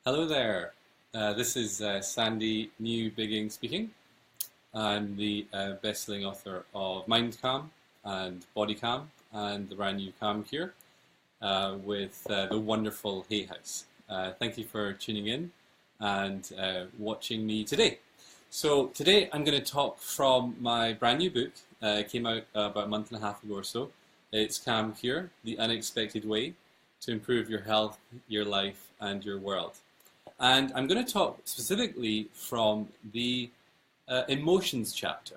Hello there. This is Sandy Newbigging speaking. I'm the best-selling author of Mind Calm and Body Calm and the brand new Calm Cure with the wonderful Hay House. Thank you for tuning in and watching me today. So today I'm going to talk from my brand new book. It came out about a month and a half ago or so. It's Calm Cure, The Unexpected Way to Improve Your Health, Your Life and Your World. And I'm going to talk specifically from the emotions chapter.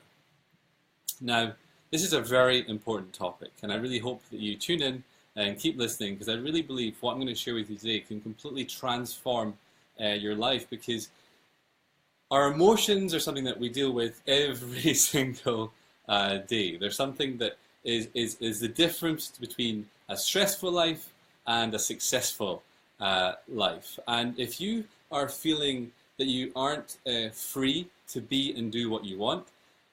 Now, this is a very important topic, and I really hope that you tune in and keep listening, because I really believe what I'm going to share with you today can completely transform your life, because our emotions are something that we deal with every single day. They're something that is the difference between a stressful life and a successful life. And if you are feeling that you aren't free to be and do what you want,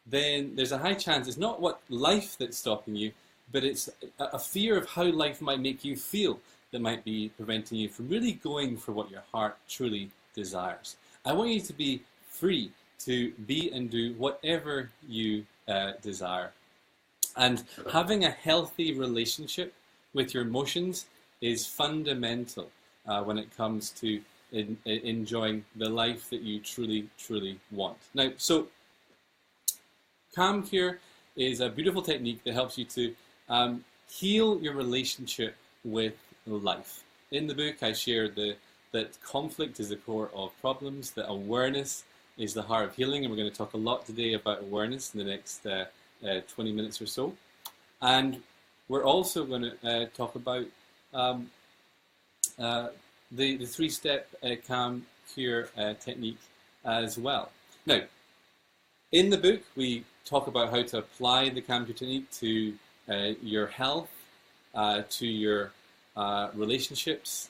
then there's a high chance it's not what life that's stopping you, but it's a fear of how life might make you feel that might be preventing you from really going for what your heart truly desires. I want you to be free to be and do whatever you desire. And having a healthy relationship with your emotions is fundamental when it comes to enjoying the life that you truly want. Now, so Calm Cure is a beautiful technique that helps you to heal your relationship with life. In the book, I share that conflict is the core of problems, that awareness is the heart of healing, and we're going to talk a lot today about awareness in the next 20 minutes or so. And we're also going to talk about the three-step Calm Cure technique as well. Now, in the book, we talk about how to apply the Calm Cure technique to your health, to your relationships,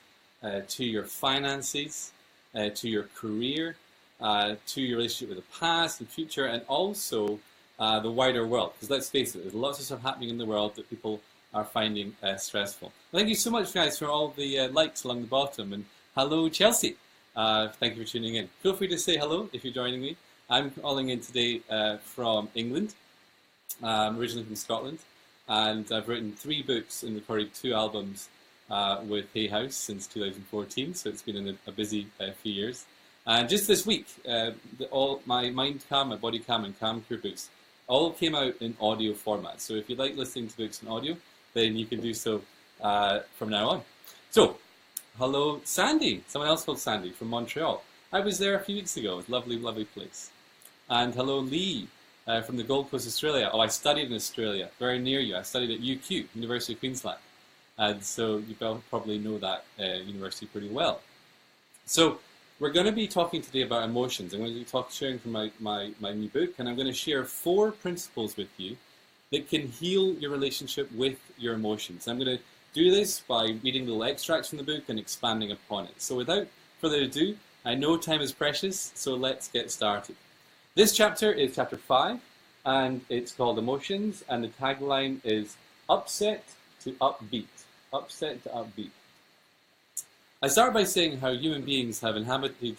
to your finances, to your career, to your relationship with the past and future, and also the wider world. Because let's face it, there's lots of stuff happening in the world that people are finding stressful. Thank you so much, guys, for all the likes along the bottom. And hello, Chelsea. Thank you for tuning in. Feel free to say hello if you're joining me. I'm calling in today from England. I'm originally from Scotland. And I've written 3 books and recorded 2 albums with Hay House since 2014. So it's been a busy few years. And just this week, all my Mind Calm, my Body Calm, and Calm Cure books all came out in audio format. So if you like listening to books in audio, then you can do so from now on. So, hello, Sandy. Someone else called Sandy from Montreal. I was there a few weeks ago. It was a lovely, lovely place. And hello, Lee from the Gold Coast, Australia. Oh, I studied in Australia, very near you. I studied at UQ, University of Queensland. And so you probably know that university pretty well. So, we're going to be talking today about emotions. I'm going to be sharing from my new book, and I'm going to share 4 principles with you that can heal your relationship with your emotions. I'm going to do this by reading little extracts from the book and expanding upon it. So without further ado, I know time is precious, so let's get started. This chapter is chapter 5, and it's called Emotions, and the tagline is Upset to Upbeat. Upset to Upbeat. I start by saying how human beings have inhabited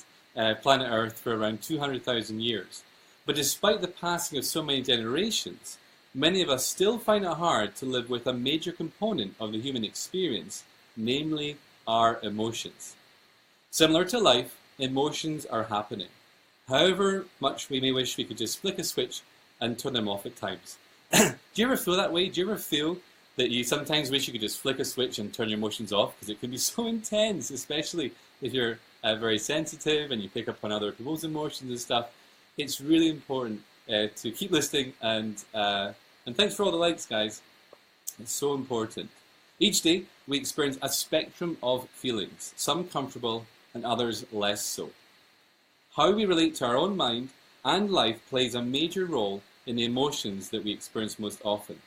planet Earth for around 200,000 years. But despite the passing of so many generations, many of us still find it hard to live with a major component of the human experience, namely our emotions. Similar to life, emotions are happening. However much we may wish we could just flick a switch and turn them off at times. Do you ever feel that way? Do you ever feel that you sometimes wish you could just flick a switch and turn your emotions off? Because it can be so intense, especially if you're very sensitive and you pick up on other people's emotions and stuff. It's really important to keep listening, and thanks for all the likes, guys. It's so important. Each day, we experience a spectrum of feelings, some comfortable and others less so. How we relate to our own mind and life plays a major role in the emotions that we experience most often.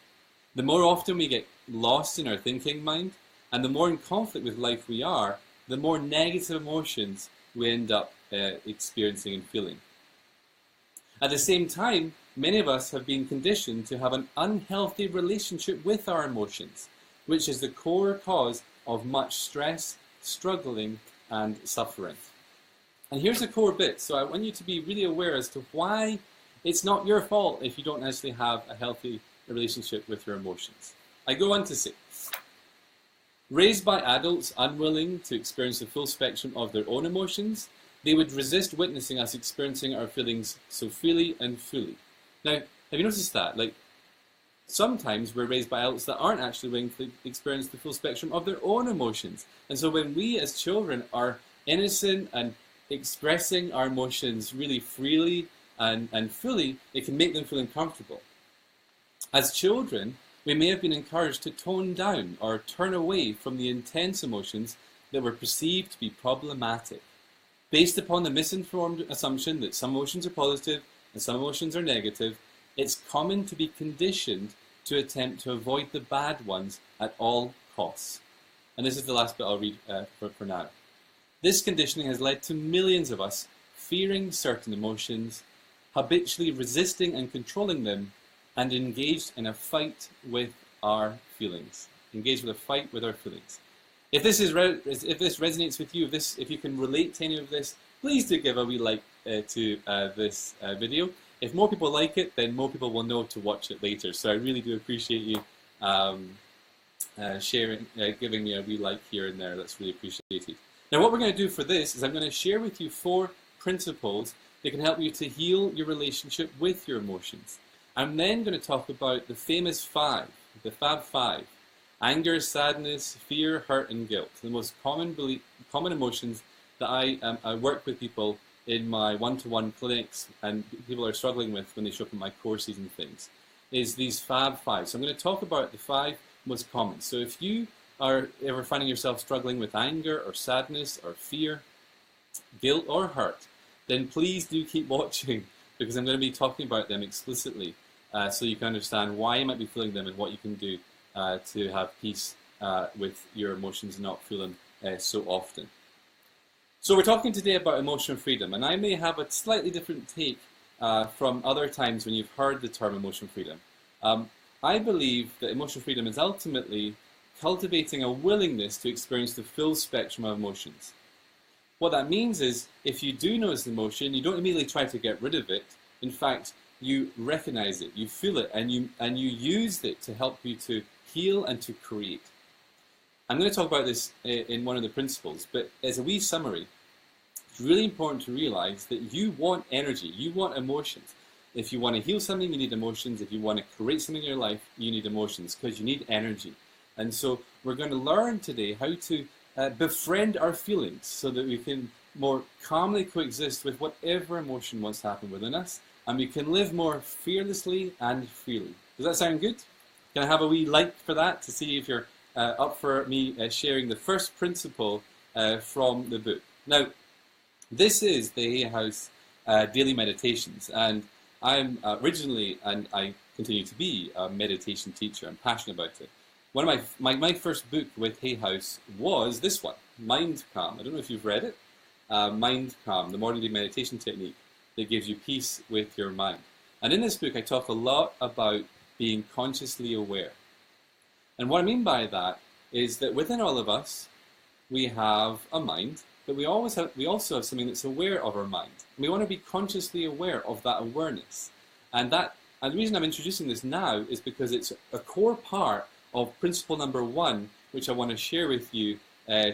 The more often we get lost in our thinking mind, and the more in conflict with life we are, the more negative emotions we end up experiencing and feeling. At the same time, many of us have been conditioned to have an unhealthy relationship with our emotions, which is the core cause of much stress, struggling, and suffering. And here's the core bit. So I want you to be really aware as to why it's not your fault if you don't actually have a healthy relationship with your emotions. I go on to say, raised by adults unwilling to experience the full spectrum of their own emotions, they would resist witnessing us experiencing our feelings so freely and fully. Now, have you noticed that? Like, sometimes we're raised by adults that aren't actually willing to experience the full spectrum of their own emotions. And so when we as children are innocent and expressing our emotions really freely and fully, it can make them feel uncomfortable. As children, we may have been encouraged to tone down or turn away from the intense emotions that were perceived to be problematic, based upon the misinformed assumption that some emotions are positive and some emotions are negative. It's common to be conditioned to attempt to avoid the bad ones at all costs. And this is the last bit I'll read for now. This conditioning has led to millions of us fearing certain emotions, habitually resisting and controlling them, and engaged in a fight with our feelings. Engaged with a fight with our feelings. If this resonates with you, if you can relate to any of this, please do give a wee like to this video. If more people like it, then more people will know to watch it later. So I really do appreciate you sharing, giving me a wee like here and there. That's really appreciated. Now what we're going to do for this is I'm going to share with you 4 principles that can help you to heal your relationship with your emotions. I'm then going to talk about the famous 5, the Fab Five: anger, sadness, fear, hurt, and guilt. The most common emotions that I work with people in my one-to-one clinics and people are struggling with when they show up in my courses and things, is these Fab Five. So I'm going to talk about the 5 most common. So if you are ever finding yourself struggling with anger or sadness or fear, guilt or hurt, then please do keep watching, because I'm going to be talking about them explicitly so you can understand why you might be feeling them and what you can do to have peace with your emotions and not feel them so often. So we're talking today about emotional freedom, and I may have a slightly different take from other times when you've heard the term emotional freedom. I believe that emotional freedom is ultimately cultivating a willingness to experience the full spectrum of emotions. What that means is, if you do notice an emotion, you don't immediately try to get rid of it. In fact, you recognize it, you feel it, and you use it to help you to heal and to create. I'm going to talk about this in one of the principles, but as a wee summary, it's really important to realize that you want energy, you want emotions. If you want to heal something, you need emotions. If you want to create something in your life, you need emotions, because you need energy. And so we're going to learn today how to befriend our feelings so that we can more calmly coexist with whatever emotion wants to happen within us, and we can live more fearlessly and freely. Does that sound good? Can I have a wee like for that to see if you're up for me sharing the first principle from the book? Now, this is the Hay House Daily Meditations, and I'm originally, and I continue to be, a meditation teacher. I'm passionate about it. One of my first book with Hay House was this one, Mind Calm. I don't know if you've read it. Mind Calm, the modern day meditation technique that gives you peace with your mind. And in this book, I talk a lot about being consciously aware. And what I mean by that is that within all of us, we have a mind, but we also have something that's aware of our mind. And we want to be consciously aware of that awareness. And the reason I'm introducing this now is because it's a core part of principle number 1, which I want to share with you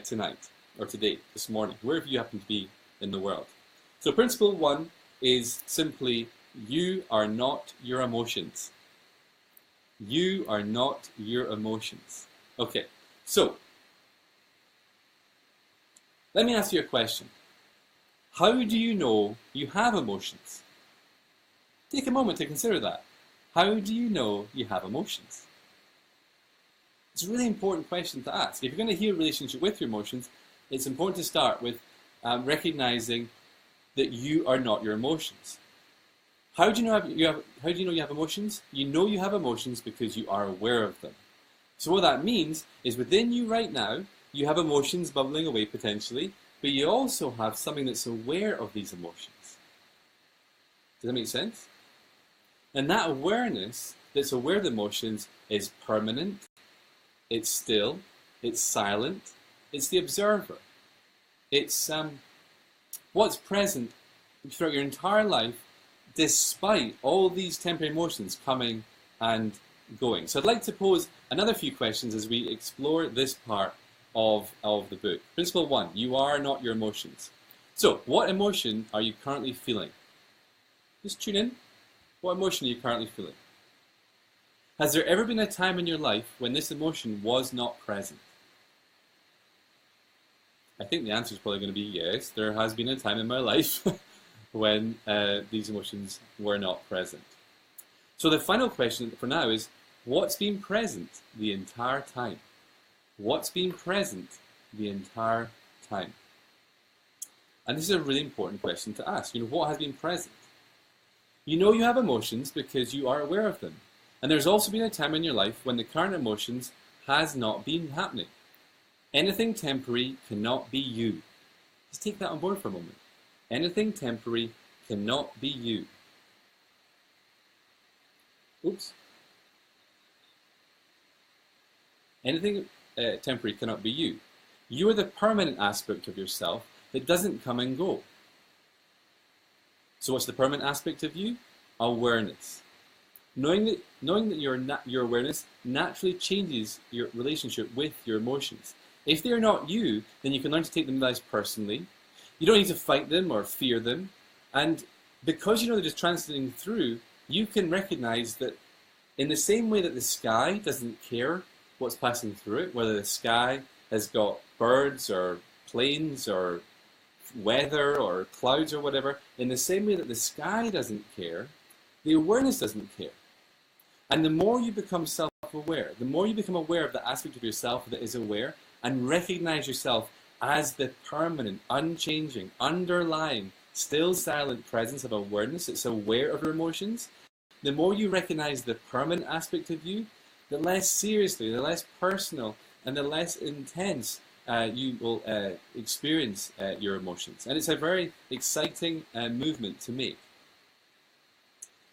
tonight, or today, this morning, wherever you happen to be in the world. So principle 1 is simply, you are not your emotions. You are not your emotions. Okay, so let me ask you a question. How do you know you have emotions? Take a moment to consider that. How do you know you have emotions? It's a really important question to ask. If you're going to heal a relationship with your emotions, it's important to start with recognizing that you are not your emotions. How do you know you have emotions? You know you have emotions because you are aware of them. So what that means is within you right now, you have emotions bubbling away potentially, but you also have something that's aware of these emotions. Does that make sense? And that awareness that's aware of the emotions is permanent, it's still, it's silent, it's the observer. It's What's present throughout your entire life, despite all these temporary emotions coming and going. So I'd like to pose another few questions as we explore this part of the book. Principle 1, you are not your emotions. So, what emotion are you currently feeling? Just tune in. What emotion are you currently feeling? Has there ever been a time in your life when this emotion was not present? I think the answer is probably going to be yes. There has been a time in my life when these emotions were not present. So the final question for now is, what's been present the entire time? What's been present the entire time? And this is a really important question to ask. What has been present? You have emotions because you are aware of them. And there's also been a time in your life when the current emotions has not been happening. Anything temporary cannot be you. Just take that on board for a moment. Anything temporary cannot be you. Oops. Anything temporary cannot be you. You are the permanent aspect of yourself that doesn't come and go. So what's the permanent aspect of you? Awareness. Knowing that your awareness naturally changes your relationship with your emotions. If they're not you, then you can learn to take them less personally. You don't need to fight them or fear them. And because they're just transiting through, you can recognize that in the same way that the sky doesn't care what's passing through it, whether the sky has got birds or planes or weather or clouds or whatever, in the same way that the sky doesn't care, the awareness doesn't care. And the more you become self-aware, the more you become aware of the aspect of yourself that is aware and recognize yourself as the permanent, unchanging, underlying, still silent presence of awareness that's aware of your emotions, the more you recognize the permanent aspect of you, the less seriously, the less personal, and the less intense you will experience your emotions. And it's a very exciting movement to make.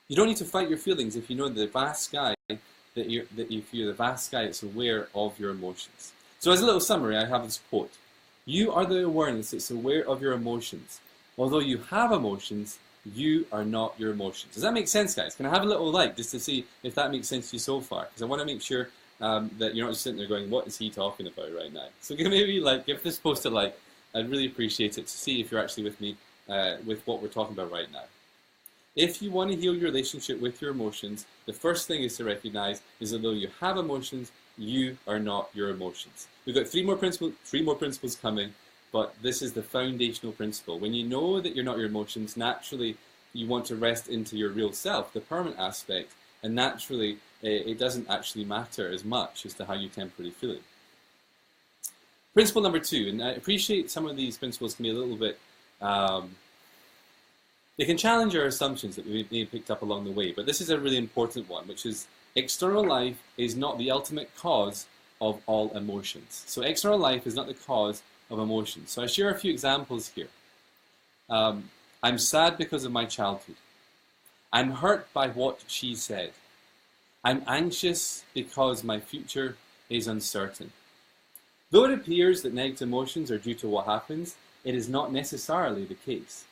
You don't need to fight your feelings if you know the vast sky if you're the vast sky that's aware of your emotions. So as a little summary, I have this quote. You are the awareness that's aware of your emotions. Although you have emotions, you are not your emotions. Does that make sense, guys? Can I have a little like just to see if that makes sense to you so far? Because I want to make sure that you're not just sitting there going, what is he talking about right now? So maybe give this post a like. I'd really appreciate it to see if you're actually with me with what we're talking about right now. If you want to heal your relationship with your emotions, the first thing is to recognize is that though you have emotions, you are not your emotions. We've got three more principles coming, but this is the foundational principle. When you know that you're not your emotions, naturally you want to rest into your real self, the permanent aspect, and naturally it doesn't actually matter as much as to how you temporarily feel it. Principle number 2, and I appreciate some of these principles can be a little bit they can challenge our assumptions that we may have picked up along the way, but this is a really important one, which is external life is not the ultimate cause of all emotions. So external life is not the cause of emotions. So I share a few examples here. I'm sad because of my childhood. I'm hurt by what she said. I'm anxious because my future is uncertain. Though it appears that negative emotions are due to what happens, it is not necessarily the case.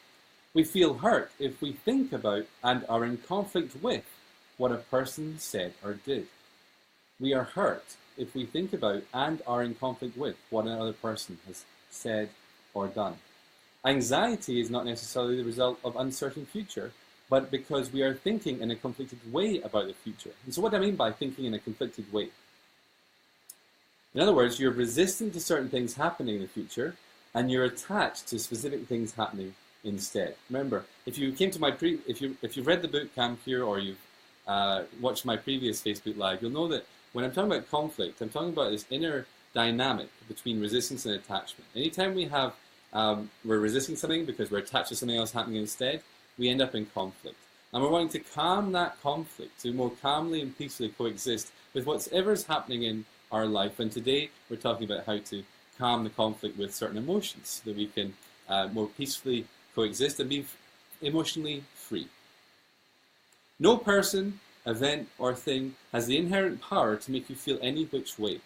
We feel hurt if we think about and are in conflict with what a person said or did. We are hurt if we think about and are in conflict with what another person has said or done. Anxiety is not necessarily the result of uncertain future, but because we are thinking in a conflicted way about the future. And so what do I mean by thinking in a conflicted way? In other words, you're resistant to certain things happening in the future, and you're attached to specific things happening instead. Remember, if you came to if you've read the book Camp here, or you've watched my previous Facebook Live, you'll know that when I'm talking about conflict, I'm talking about this inner dynamic between resistance and attachment. Anytime we have we're resisting something because we're attached to something else happening instead, we end up in conflict. And we're wanting to calm that conflict, to more calmly and peacefully coexist with whatever's happening in our life. And today we're talking about how to calm the conflict with certain emotions so that we can more peacefully coexist and be emotionally free. No person, event, or thing has the inherent power to make you feel any which way.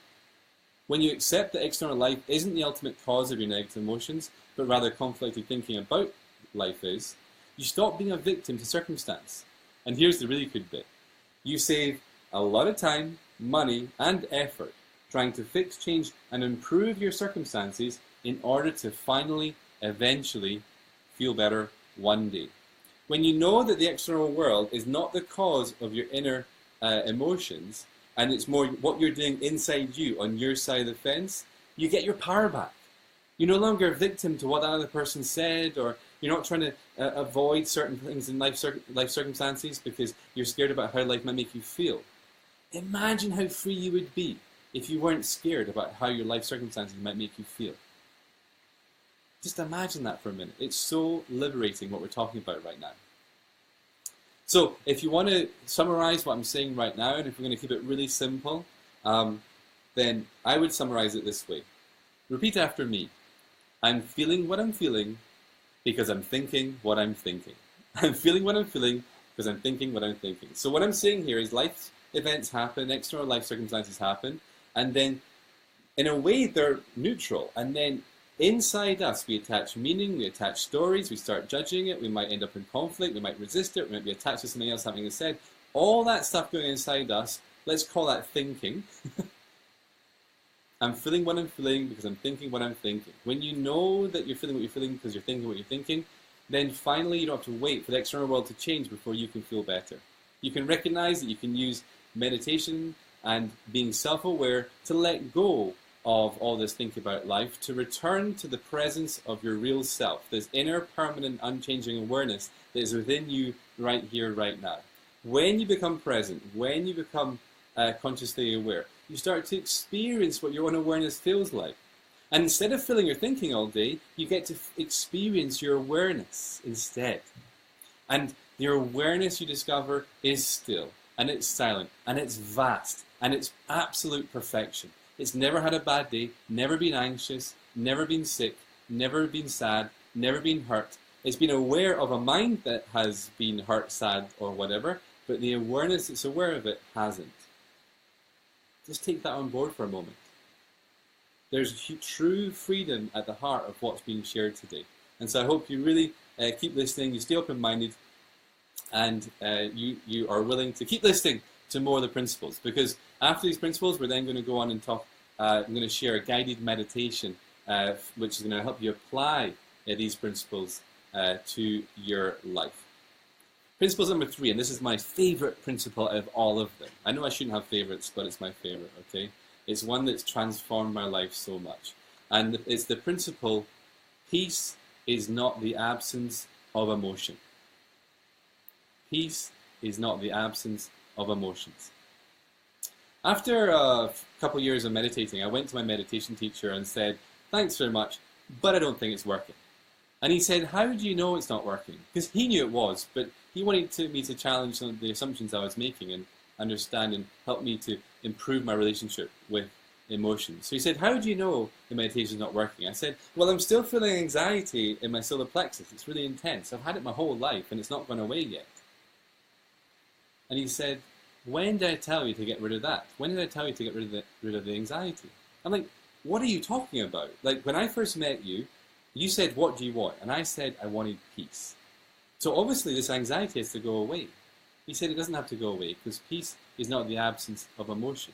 When you accept that external life isn't the ultimate cause of your negative emotions, but rather conflicted thinking about life is, you stop being a victim to circumstance. And here's the really good bit. You save a lot of time, money, and effort trying to fix, change, and improve your circumstances in order to finally, eventually, feel better one day. When you know that the external world is not the cause of your inner emotions, and it's more what you're doing inside you on your side of the fence, you get your power back. You're no longer a victim to what that other person said, or you're not trying to avoid certain things in life circumstances because you're scared about how life might make you feel. Imagine how free you would be if you weren't scared about how your life circumstances might make you feel. Just imagine that for a minute. It's so liberating what we're talking about right now. So if you want to summarize what I'm saying right now, and if we're going to keep it really simple, then I would summarize it this way. Repeat after me. I'm feeling what I'm feeling because I'm thinking what I'm thinking. I'm feeling what I'm feeling because I'm thinking what I'm thinking. So what I'm saying here is life events happen, external life circumstances happen, and then in a way they're neutral. And then inside us we attach meaning, we attach stories, we start judging it, we might end up in conflict, we might resist it, we might be attached to something else having said. All that stuff going inside us, let's call that thinking. I'm feeling what I'm feeling because I'm thinking what I'm thinking. When you know that you're feeling what you're feeling because you're thinking what you're thinking, then finally you don't have to wait for the external world to change before you can feel better. You can recognize that you can use meditation and being self-aware to let go of all this think about life, to return to the presence of your real self, this inner, permanent, unchanging awareness that is within you right here, right now. When you become present, when you become consciously aware, you start to experience what your own awareness feels like. And instead of feeling or thinking all day, you get to experience your awareness instead. And your awareness you discover is still, and it's silent, and it's vast, and it's absolute perfection. It's never had a bad day, never been anxious, never been sick, never been sad, never been hurt. It's been aware of a mind that has been hurt, sad, or whatever, but the awareness that's aware of it hasn't. Just take that on board for a moment. There's true freedom at the heart of what's being shared today. And so I hope you really keep listening, you stay open-minded, and you are willing to keep listening to more of the principles. Because after these principles, we're then going to go on and talk, I'm going to share a guided meditation, which is going to help you apply these principles to your life. Principle number 3, and this is my favorite principle of all of them. I know I shouldn't have favorites, but it's my favorite, okay? It's one that's transformed my life so much. And it's the principle, peace is not the absence of emotion. Peace is not the absence of emotions. After a couple of years of meditating, I went to my meditation teacher and said, thanks very much, but I don't think it's working. And he said, how do you know it's not working? Because he knew it was, but he wanted me to challenge some of the assumptions I was making and understand and help me to improve my relationship with emotions. So he said, how do you know the meditation is not working? I said, well, I'm still feeling anxiety in my solar plexus. It's really intense. I've had it my whole life and it's not gone away yet. And he said, when did I tell you to get rid of that? When did I tell you to get rid of the anxiety? I'm like, what are you talking about? Like, when I first met you, you said, what do you want? And I said, I wanted peace. So obviously this anxiety has to go away. He said it doesn't have to go away because peace is not the absence of emotion.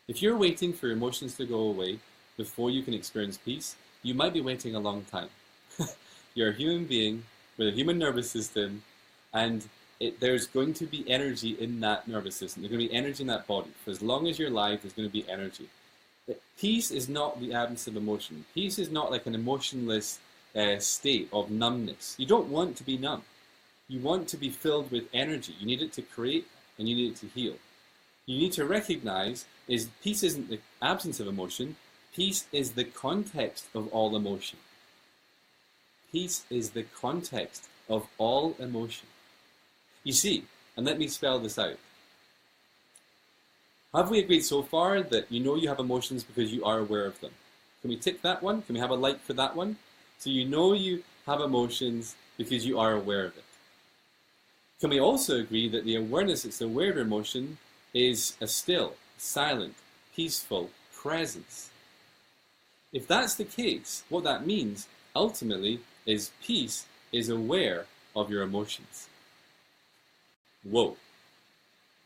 If you're waiting for emotions to go away before you can experience peace, you might be waiting a long time. You're a human being with a human nervous system, and there's going to be energy in that nervous system. There's going to be energy in that body. For as long as you're alive, there's going to be energy. Peace is not the absence of emotion. Peace is not like an emotionless state of numbness. You don't want to be numb. You want to be filled with energy. You need it to create and you need it to heal. You need to recognize is peace isn't the absence of emotion. Peace is the context of all emotion. Peace is the context of all emotion. You see, and let me spell this out. Have we agreed so far that you know you have emotions because you are aware of them? Can we tick that one? Can we have a like for that one? So you know you have emotions because you are aware of it. Can we also agree that the awareness that's aware of emotion is a still, silent, peaceful presence. If that's the case, what that means ultimately is peace is aware of your emotions. Whoa.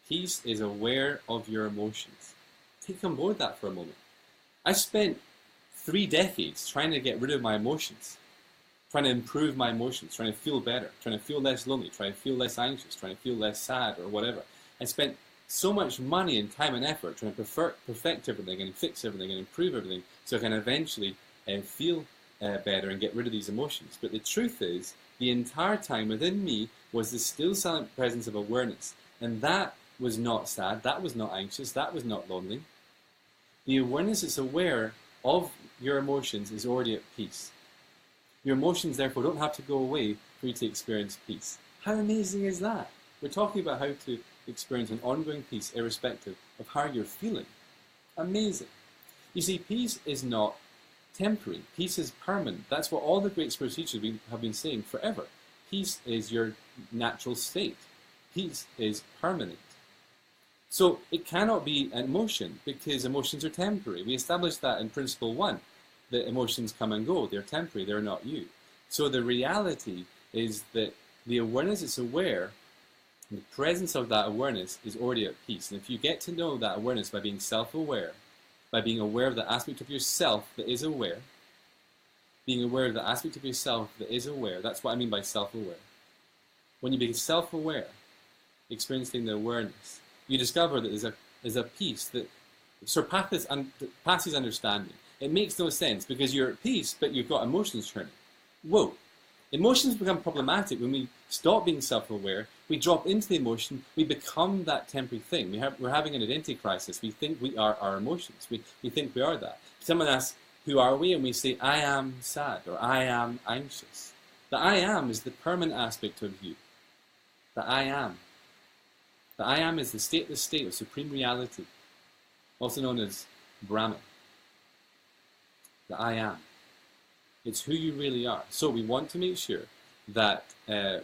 Peace is aware of your emotions. Take on board that for a moment. I spent 3 decades trying to get rid of my emotions, trying to improve my emotions, trying to feel better, trying to feel less lonely, trying to feel less anxious, trying to feel less sad or whatever. I spent so much money and time and effort trying to perfect everything and fix everything and improve everything so I can eventually feel better and get rid of these emotions. But the truth is, the entire time within me was this still silent presence of awareness. And that was not sad, that was not anxious, that was not lonely. The awareness that's aware of your emotions is already at peace. Your emotions, therefore, don't have to go away for you to experience peace. How amazing is that? We're talking about how to experience an ongoing peace irrespective of how you're feeling. Amazing. You see, peace is not temporary. Peace is permanent. That's what all the great spiritual teachers have been saying forever. Peace is your natural state. Peace is permanent. So it cannot be an emotion because emotions are temporary. We established that in Principle 1, that emotions come and go. They're temporary. They're not you. So the reality is that the awareness is aware, the presence of that awareness is already at peace. And if you get to know that awareness by being self-aware, by being aware of the aspect of yourself that is aware, being aware of the aspect of yourself that is aware, that's what I mean by self-aware. When you become self-aware, experiencing the awareness, you discover that there's a peace that surpasses understanding. It makes no sense because you're at peace, but you've got emotions turning. Whoa. Emotions become problematic when we stop being self-aware, we drop into the emotion, we become that temporary thing. We're having an identity crisis. We think we are our emotions. We think we are that. Someone asks, who are we? And we say, I am sad or I am anxious. The I am is the permanent aspect of you. The I am. The I am is the stateless state of supreme reality, also known as Brahman. The I am. It's who you really are. So we want to make sure that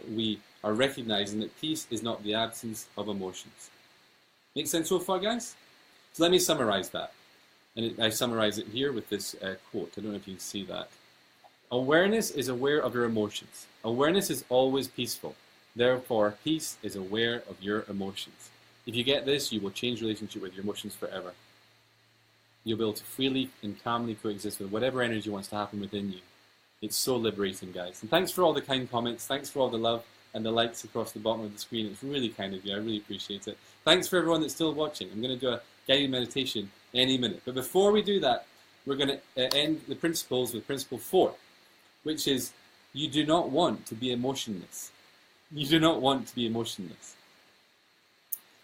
we are recognizing that peace is not the absence of emotions. Make sense so far, guys? So let me summarize that. And I summarize it here with this quote. I don't know if you can see that. Awareness is aware of your emotions. Awareness is always peaceful. Therefore, peace is aware of your emotions. If you get this, you will change relationship with your emotions forever. You'll be able to freely and calmly coexist with whatever energy wants to happen within you. It's so liberating, guys. And thanks for all the kind comments. Thanks for all the love and the likes across the bottom of the screen. It's really kind of you. I really appreciate it. Thanks for everyone that's still watching. I'm going to do a guided meditation any minute. But before we do that, we're going to end the principles with Principle 4, which is you do not want to be emotionless. You do not want to be emotionless.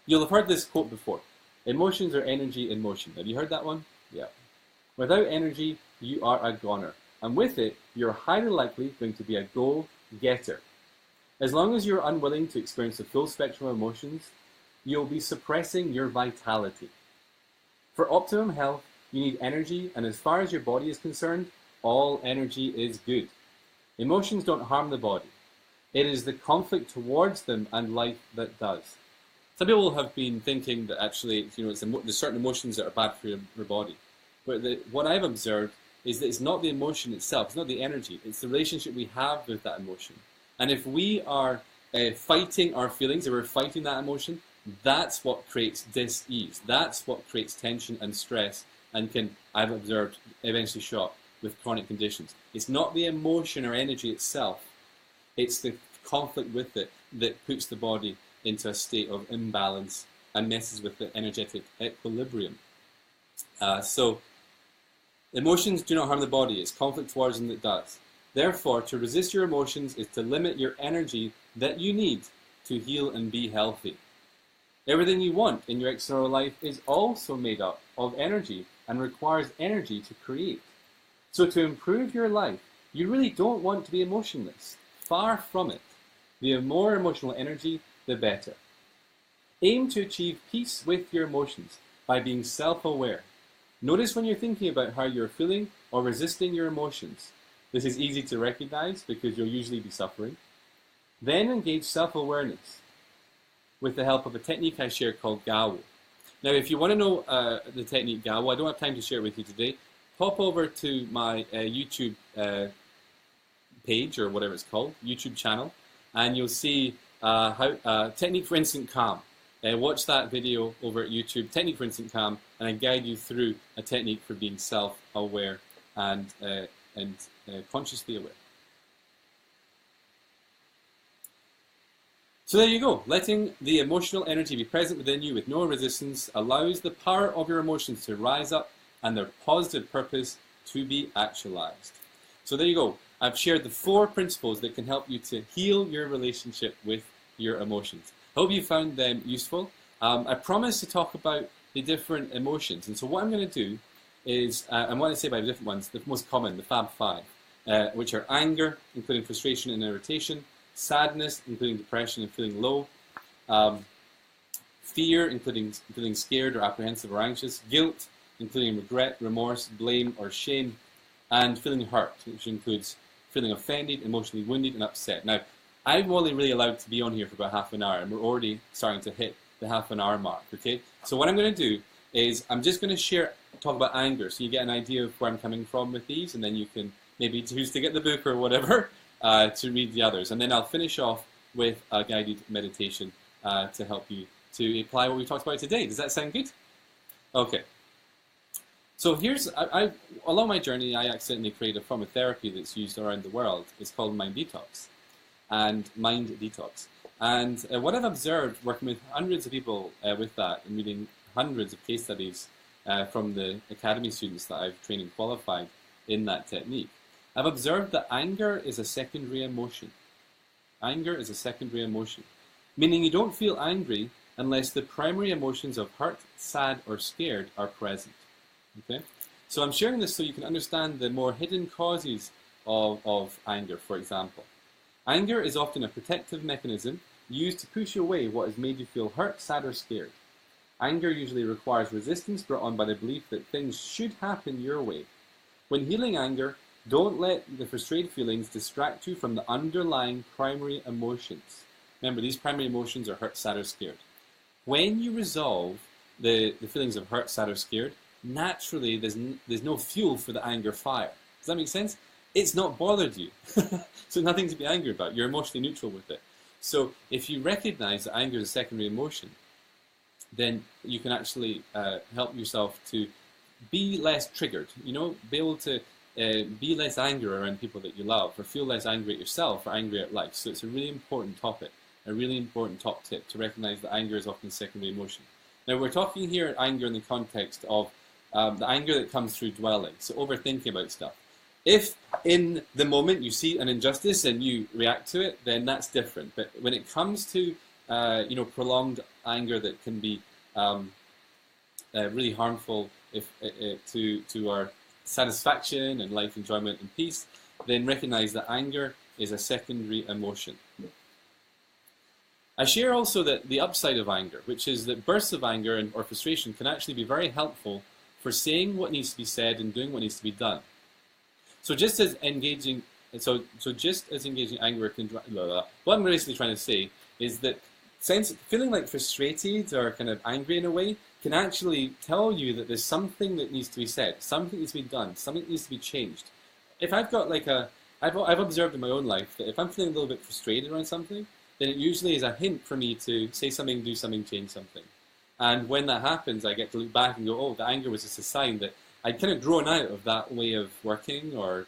You'll have heard this quote before. Emotions are energy in motion. Have you heard that one? Yeah. Without energy, you are a goner. And with it, you're highly likely going to be a go-getter. As long as you're unwilling to experience the full spectrum of emotions, you'll be suppressing your vitality. For optimum health, you need energy, and as far as your body is concerned, all energy is good. Emotions don't harm the body. It is the conflict towards them and life that does. Some people have been thinking that actually, there's certain emotions that are bad for your body. But what I've observed is that it's not the emotion itself, it's not the energy, it's the relationship we have with that emotion. And if we are fighting our feelings, if we're fighting that emotion, that's what creates dis-ease. That's what creates tension and stress and can, I've observed, eventually show up with chronic conditions. It's not the emotion or energy itself, it's the conflict with it that puts the body into a state of imbalance and messes with the energetic equilibrium. So emotions do not harm the body, it's conflict towards them that does. Therefore, to resist your emotions is to limit your energy that you need to heal and be healthy. Everything you want in your external life is also made up of energy and requires energy to create. So to improve your life, you really don't want to be emotionless. Far from it. The more emotional energy, the better. Aim to achieve peace with your emotions by being self-aware. Notice when you're thinking about how you're feeling or resisting your emotions. This is easy to recognize because you'll usually be suffering. Then engage self-awareness with the help of a technique I share called Gawo. Now, if you want to know the technique, Gal, well, I don't have time to share it with you today. Pop over to my YouTube page, or whatever it's called, YouTube channel, and you'll see how technique for instant calm. Watch that video over at YouTube, technique for instant calm, and I guide you through a technique for being self-aware and consciously aware. So there you go. Letting the emotional energy be present within you with no resistance allows the power of your emotions to rise up and their positive purpose to be actualized. So there you go. I've shared the 4 principles that can help you to heal your relationship with your emotions. I hope you found them useful. I promised to talk about the different emotions. And so what I'm going to do is, and what I say by the different ones, the most common, the Fab Five, which are anger, including frustration and irritation, sadness, including depression and feeling low, fear, including feeling scared or apprehensive or anxious, guilt, including regret, remorse, blame or shame, and feeling hurt, which includes feeling offended, emotionally wounded and upset. Now, I'm only really allowed to be on here for about half an hour, and we're already starting to hit the half an hour mark, okay? So what I'm going to do is I'm just going to talk about anger, so you get an idea of where I'm coming from with these, and then you can maybe choose to get the book or whatever to read the others. And then I'll finish off with a guided meditation to help you to apply what we talked about today. Does that sound good? Okay. So along my journey, I accidentally created a form of therapy that's used around the world. It's called Mind Detox. And what I've observed working with hundreds of people with that and reading hundreds of case studies from the academy students that I've trained and qualified in that technique, I've observed that anger is a secondary emotion. Anger is a secondary emotion, meaning you don't feel angry unless the primary emotions of hurt, sad, or scared are present. Okay? So I'm sharing this so you can understand the more hidden causes of anger, for example. Anger is often a protective mechanism used to push away what has made you feel hurt, sad, or scared. Anger usually requires resistance brought on by the belief that things should happen your way. When healing anger, don't let the frustrated feelings distract you from the underlying primary emotions. Remember, these primary emotions are hurt, sad, or scared. When you resolve the feelings of hurt, sad, or scared, naturally there's no fuel for the anger fire. Does that make sense? It's not bothered you. So nothing to be angry about. You're emotionally neutral with it. So if you recognize that anger is a secondary emotion, then you can actually help yourself to be less triggered. You know, be able to be less angry around people that you love, or feel less angry at yourself or angry at life. So it's a really important topic, a really important top tip to recognize that anger is often a secondary emotion. Now we're talking here anger in the context of the anger that comes through dwelling, so overthinking about stuff. If in the moment you see an injustice and you react to it, then that's different. But when it comes to prolonged anger that can be really harmful to our satisfaction and life enjoyment and peace, then recognize that anger is a secondary emotion. I share also that the upside of anger, which is that bursts of anger or frustration can actually be very helpful for saying what needs to be said and doing what needs to be done. So just as engaging anger can, what I'm basically trying to say is that feeling like frustrated or kind of angry in a way can actually tell you that there's something that needs to be said, something needs to be done, something needs to be changed. If I've got I've observed in my own life that if I'm feeling a little bit frustrated around something, then it usually is a hint for me to say something, do something, change something. And when that happens, I get to look back and go, oh, the anger was just a sign that I'd kind of grown out of that way of working or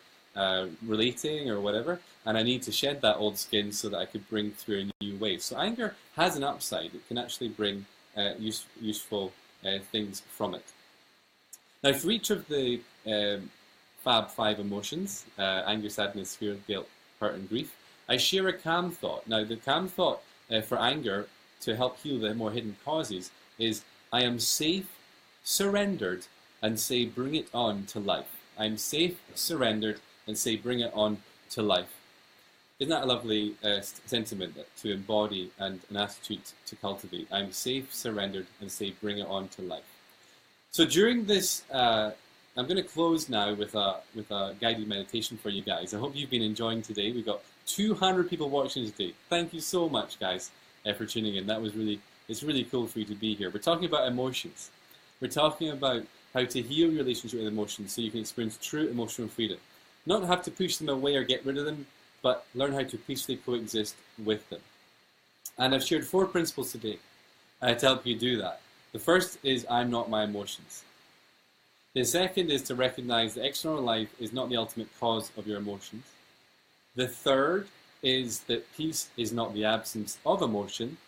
relating or whatever, and I need to shed that old skin so that I could bring through a new way. So anger has an upside. It can actually bring useful things from it. Now, for each of the Fab Five emotions, anger, sadness, fear, guilt, hurt, and grief, I share a calm thought. Now, the calm thought for anger to help heal the more hidden causes is, I am safe, surrendered, and say, bring it on to life. I'm safe, surrendered, and say, bring it on to life. Isn't that a lovely sentiment to embody and an attitude to cultivate? I'm safe, surrendered, and say, bring it on to life. So during this, I'm going to close now with a guided meditation for you guys. I hope you've been enjoying today. We've got 200 people watching today. Thank you so much, guys, for tuning in. That was really it's really cool for you to be here. We're talking about emotions. We're talking about how to heal your relationship with emotions so you can experience true emotional freedom. Not have to push them away or get rid of them, but learn how to peacefully coexist with them. And I've shared 4 principles today to help you do that. The first is I'm not my emotions. The second is to recognize that external life is not the ultimate cause of your emotions. The third is that peace is not the absence of emotion.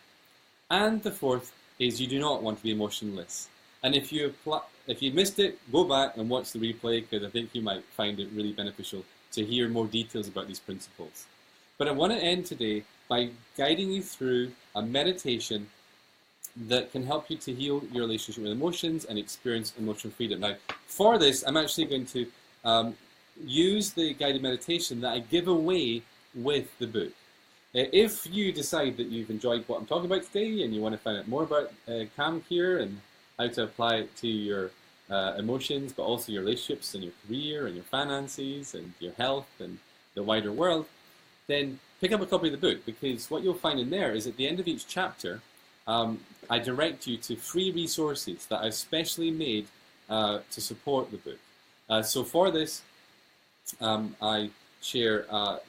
And the fourth is you do not want to be emotionless. And if you missed it, go back and watch the replay, because I think you might find it really beneficial to hear more details about these principles. But I want to end today by guiding you through a meditation that can help you to heal your relationship with emotions and experience emotional freedom. Now, for this, I'm actually going to use the guided meditation that I give away with the book. If you decide that you've enjoyed what I'm talking about today and you want to find out more about Calm Cure and how to apply it to your emotions, but also your relationships and your career and your finances and your health and the wider world, then pick up a copy of the book, because what you'll find in there is at the end of each chapter, I direct you to free resources that I've specially made to support the book. So for this, I share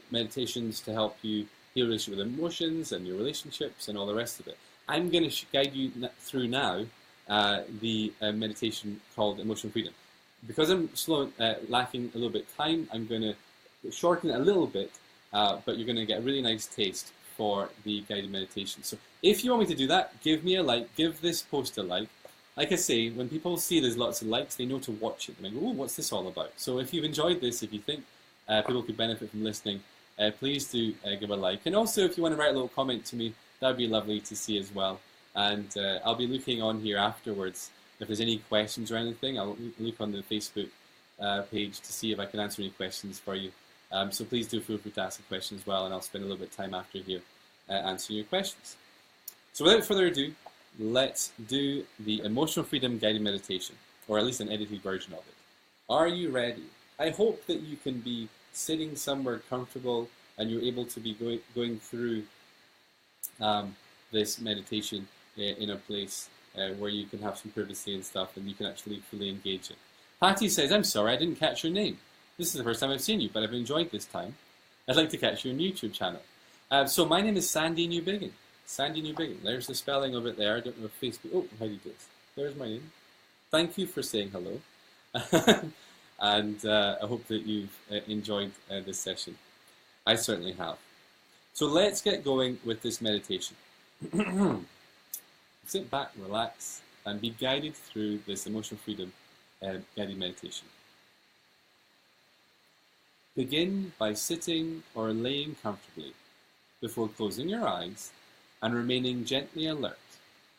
meditations to help you heal your relationship with emotions and your relationships and all the rest of it. I'm going to guide you through now the meditation called Emotional Freedom. Because I'm lacking a little bit of time, I'm going to shorten it a little bit, but you're going to get a really nice taste for the guided meditation. So if you want me to do that, give me a like, give this post a like. Like I say, when people see there's lots of likes, they know to watch it. And they go, oh, what's this all about? So if you've enjoyed this, if you think people could benefit from listening, please do give a like. And also, if you want to write a little comment to me, that would be lovely to see as well. And I'll be looking on here afterwards. If there's any questions or anything, I'll look on the Facebook page to see if I can answer any questions for you. So please do feel free to ask a question as well, and I'll spend a little bit of time after here answering your questions. So without further ado, let's do the Emotional Freedom Guided Meditation, or at least an edited version of it. Are you ready? I hope that you can be sitting somewhere comfortable and you're able to be going through this meditation in a place where you can have some privacy and stuff and you can actually fully engage it. Patty says, I'm sorry, I didn't catch your name. This is the first time I've seen you, but I've enjoyed this time. I'd like to catch you on YouTube channel. So my name is Sandy Newbigging. Sandy Newbigging. There's the spelling of it there. I don't know if Facebook... Oh, how do you do this? There's my name. Thank you for saying hello. And I hope that you've enjoyed this session. I certainly have. So let's get going with this meditation. Sit back, relax, and be guided through this Emotional Freedom guided meditation. Begin by sitting or laying comfortably before closing your eyes and remaining gently alert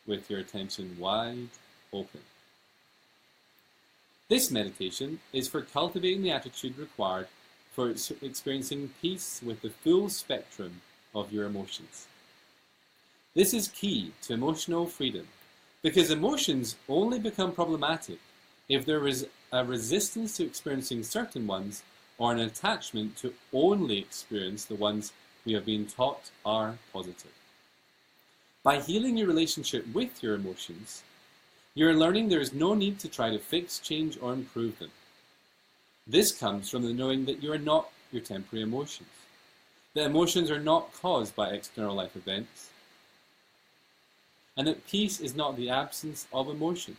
with your attention wide open. This meditation is for cultivating the attitude required for experiencing peace with the full spectrum of your emotions. This is key to emotional freedom because emotions only become problematic if there is a resistance to experiencing certain ones or an attachment to only experience the ones we have been taught are positive. By healing your relationship with your emotions, you're learning there is no need to try to fix, change, or improve them. This comes from the knowing that you are not your temporary emotions. That emotions are not caused by external life events. And that peace is not the absence of emotion,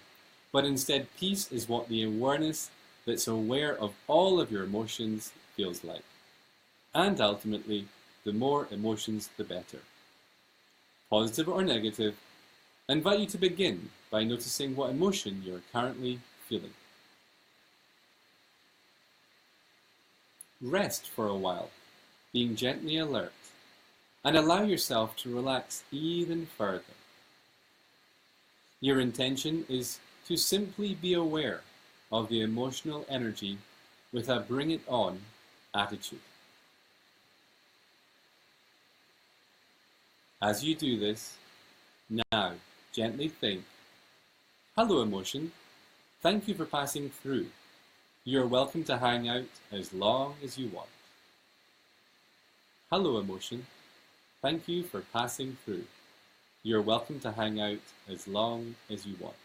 but instead peace is what the awareness that's aware of all of your emotions feels like. And ultimately, the more emotions, the better. Positive or negative, I invite you to begin by noticing what emotion you're currently feeling. Rest for a while, being gently alert, and allow yourself to relax even further. Your intention is to simply be aware of the emotional energy with a bring it on attitude. As you do this, now gently think, hello emotion, thank you for passing through. You are welcome to hang out as long as you want. Hello emotion, thank you for passing through. You're welcome to hang out as long as you want.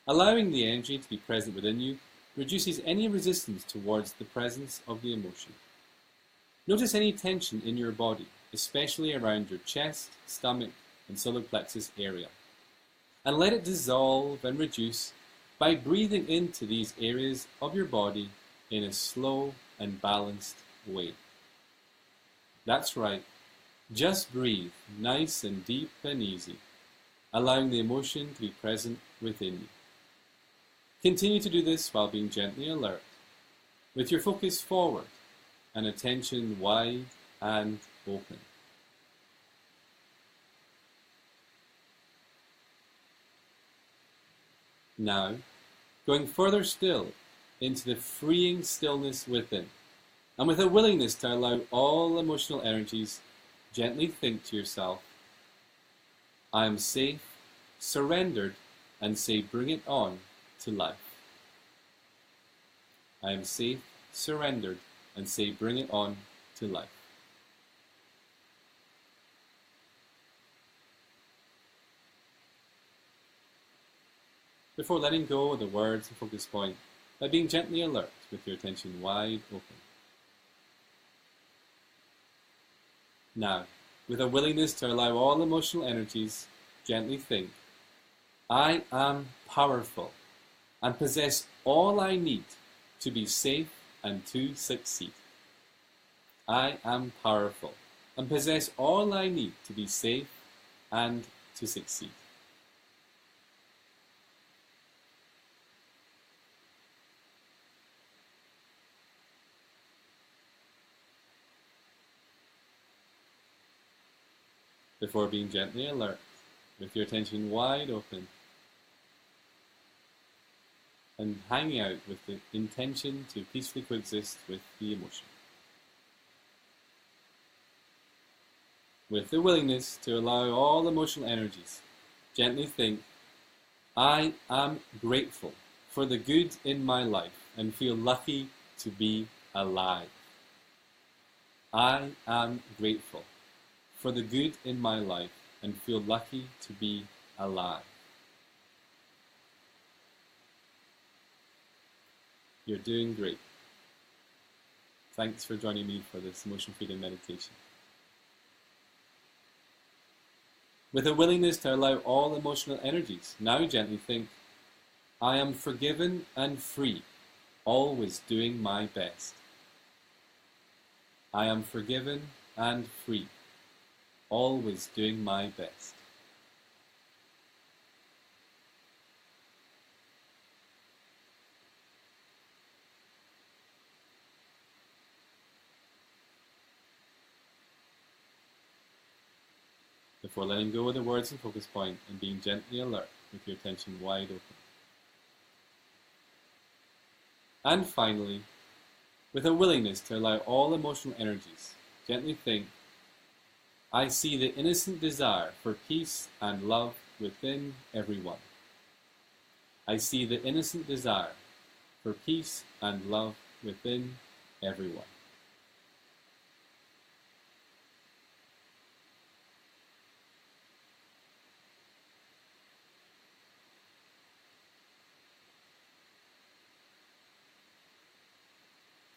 Allowing the energy to be present within you reduces any resistance towards the presence of the emotion. Notice any tension in your body, especially around your chest, stomach, and solar plexus area, and let it dissolve and reduce by breathing into these areas of your body in a slow and balanced way. That's right. Just breathe, nice and deep and easy, allowing the emotion to be present within you. Continue to do this while being gently alert, with your focus forward and attention wide and open. Now, going further still into the freeing stillness within, and with a willingness to allow all emotional energies, gently think to yourself, I am safe, surrendered, and say, bring it on to life. I am safe, surrendered, and say, bring it on to life. Before letting go of the words and focus point, by being gently alert with your attention wide open. Now, with a willingness to allow all emotional energies, gently think, I am powerful and possess all I need to be safe and to succeed. I am powerful and possess all I need to be safe and to succeed. Before being gently alert, with your attention wide open, and hanging out with the intention to peacefully coexist with the emotion. With the willingness to allow all emotional energies, gently think, I am grateful for the good in my life and feel lucky to be alive. I am grateful for the good in my life and feel lucky to be alive. You're doing great. Thanks for joining me for this emotion freedom meditation. With a willingness to allow all emotional energies, now gently think, I am forgiven and free, always doing my best. I am forgiven and free, always doing my best. Before letting go of the words and focus point and being gently alert with your attention wide open. And finally, with a willingness to allow all emotional energies, gently think, I see the innocent desire for peace and love within everyone. I see the innocent desire for peace and love within everyone.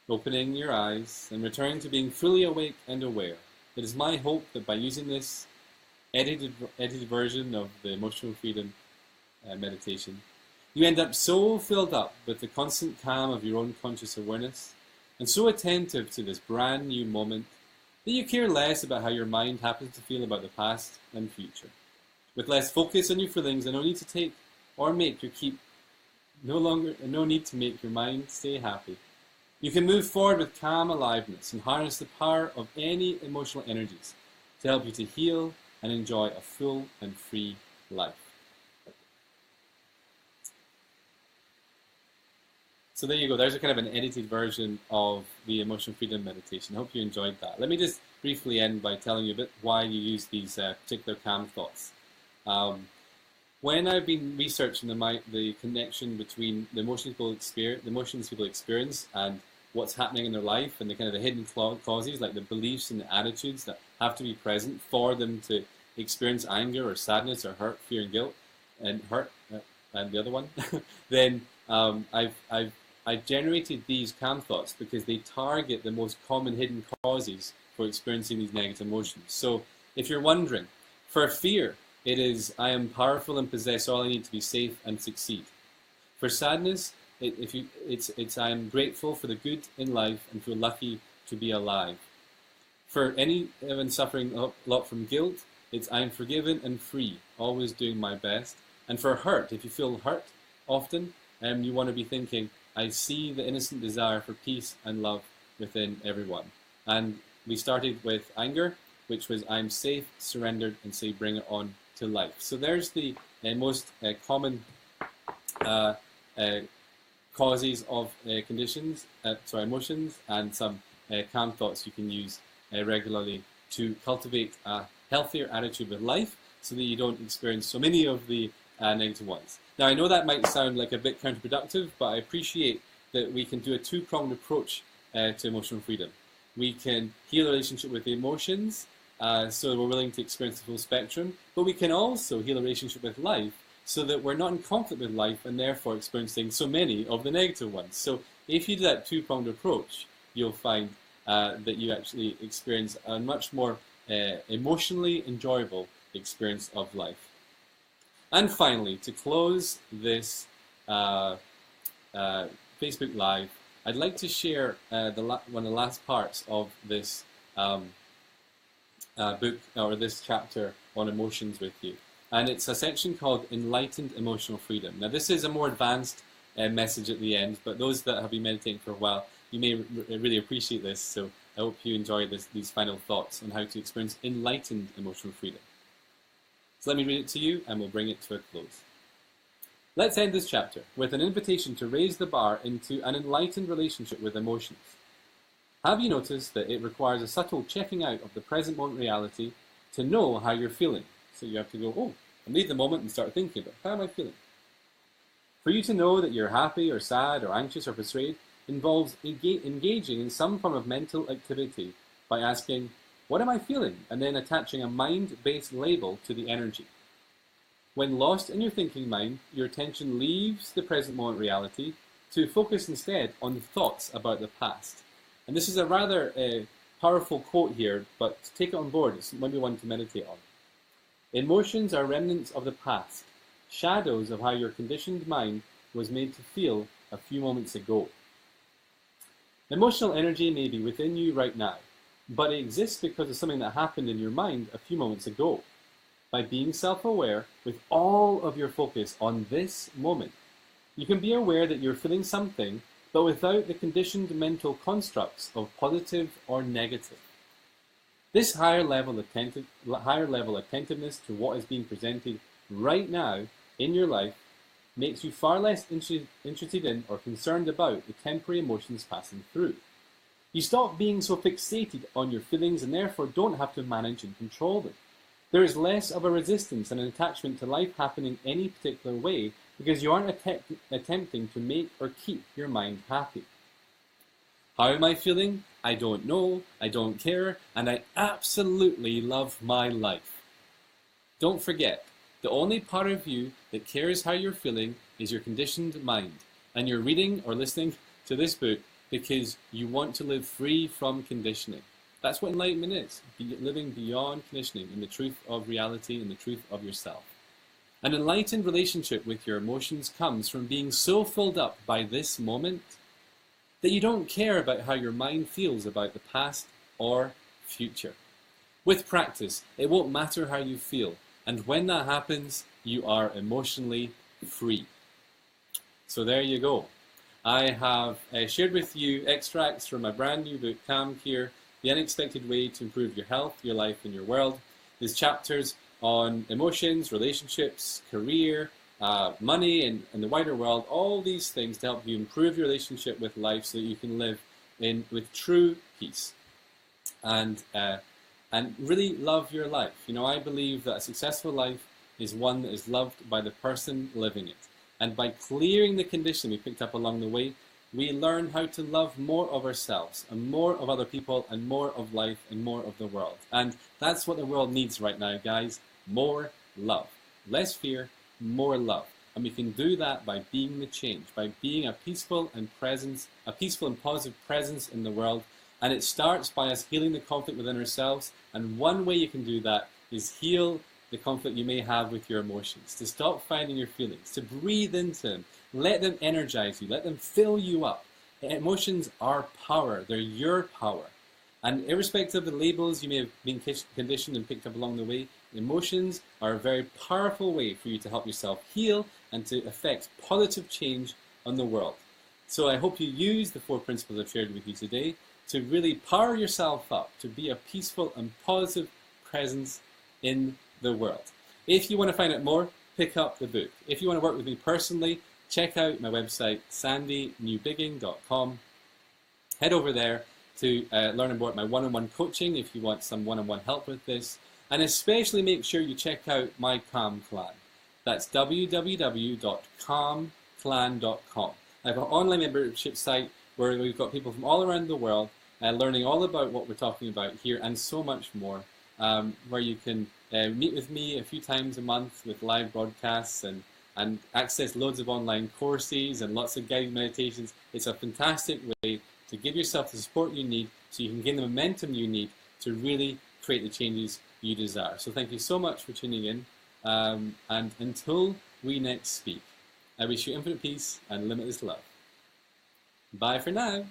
Opening your eyes and returning to being fully awake and aware. It is my hope that by using this edited version of the Emotional Freedom meditation, you end up so filled up with the constant calm of your own conscious awareness and so attentive to this brand new moment that you care less about how your mind happens to feel about the past and future. With less focus on your feelings and no need to take or make your no need to make your mind stay happy. You can move forward with calm aliveness and harness the power of any emotional energies to help you to heal and enjoy a full and free life. So there you go. There's a kind of an edited version of the Emotional Freedom meditation. I hope you enjoyed that. Let me just briefly end by telling you a bit why you use these particular calm thoughts. When I've been researching the connection between the emotions people experience and what's happening in their life and the kind of the hidden causes, like the beliefs and the attitudes that have to be present for them to experience anger or sadness or hurt, fear and guilt, and and the other one, then I've generated these calm thoughts because they target the most common hidden causes for experiencing these negative emotions. So if you're wondering, for fear, it is I am powerful and possess all I need to be safe and succeed. For sadness, it's I am grateful for the good in life and feel lucky to be alive. For anyone suffering a lot from guilt, it's I am forgiven and free, always doing my best. And for hurt, if you feel hurt often, you want to be thinking, I see the innocent desire for peace and love within everyone. And we started with anger, which was I'm safe, surrendered, and say bring it on to life. So there's the most common causes of emotions, and some calm thoughts you can use regularly to cultivate a healthier attitude with life so that you don't experience so many of the negative ones. Now, I know that might sound like a bit counterproductive, but I appreciate that we can do a two-pronged approach to emotional freedom. We can heal the relationship with the emotions, so we're willing to experience the full spectrum, but we can also heal a relationship with life so that we're not in conflict with life and therefore experiencing so many of the negative ones. So if you do that two-pronged approach, you'll find that you actually experience a much more emotionally enjoyable experience of life. And finally, to close this Facebook Live, I'd like to share one of the last parts of this book, or this chapter on emotions with you. And it's a section called Enlightened Emotional Freedom. Now, this is a more advanced message at the end, but those that have been meditating for a while, you may really appreciate this, so I hope you enjoy these final thoughts on how to experience enlightened emotional freedom. So let me read it to you, and we'll bring it to a close. Let's end this chapter with an invitation to raise the bar into an enlightened relationship with emotions. Have you noticed that it requires a subtle checking out of the present moment reality to know how you're feeling? So you have to go, and leave the moment and start thinking about how am I feeling? For you to know that you're happy or sad or anxious or frustrated involves engaging in some form of mental activity by asking, what am I feeling? And then attaching a mind-based label to the energy. When lost in your thinking mind, your attention leaves the present moment reality to focus instead on thoughts about the past. And this is a rather powerful quote here, but to take it on board, it's maybe one to meditate on. Emotions are remnants of the past, shadows of how your conditioned mind was made to feel a few moments ago. Emotional energy may be within you right now, but it exists because of something that happened in your mind a few moments ago. By being self-aware with all of your focus on this moment, you can be aware that you're feeling something, but without the conditioned mental constructs of positive or negative. This higher level attentiveness to what is being presented right now in your life makes you far less interested in or concerned about the temporary emotions passing through. You stop being so fixated on your feelings and therefore don't have to manage and control them. There is less of a resistance and an attachment to life happening any particular way because you aren't attempting to make or keep your mind happy. How am I feeling? I don't know, I don't care, and I absolutely love my life. Don't forget, the only part of you that cares how you're feeling is your conditioned mind, and you're reading or listening to this book because you want to live free from conditioning. That's what enlightenment is, living beyond conditioning in the truth of reality and the truth of yourself. An enlightened relationship with your emotions comes from being so filled up by this moment that you don't care about how your mind feels about the past or future. With practice, it won't matter how you feel, and when that happens, you are emotionally free. So there you go. I have shared with you extracts from my brand new book, Calm Care, The Unexpected Way to Improve Your Health, Your Life, and Your World. There's chapters on emotions, relationships, career, money, and the wider world, all these things to help you improve your relationship with life so that you can live with true peace and really love your life. You know, I believe that a successful life is one that is loved by the person living it. And by clearing the condition we picked up along the way, we learn how to love more of ourselves and more of other people and more of life and more of the world. And that's what the world needs right now, guys. more love. Less fear, more love. And we can do that by being the change, by being a peaceful and positive presence in the world. And it starts by us healing the conflict within ourselves. And one way you can do that is heal the conflict you may have with your emotions, to stop fighting your feelings, to breathe into them, let them energize you, let them fill you up. Emotions are power, they're your power. And irrespective of the labels you may have been conditioned and picked up along the way, emotions are a very powerful way for you to help yourself heal and to affect positive change on the world. So I hope you use the 4 principles I've shared with you today to really power yourself up, to be a peaceful and positive presence in the world. If you want to find out more, pick up the book. If you want to work with me personally, check out my website, sandynewbigging.com. Head over there to learn about my one-on-one coaching if you want some one-on-one help with this. And especially make sure you check out my Calm Clan. That's www.calmclan.com. I have an online membership site where we've got people from all around the world learning all about what we're talking about here and so much more, where you can meet with me a few times a month with live broadcasts and access loads of online courses and lots of guided meditations. It's a fantastic way to give yourself the support you need so you can gain the momentum you need to really create the changes you desire. So thank you so much for tuning in. And until we next speak, I wish you infinite peace and limitless love. Bye for now.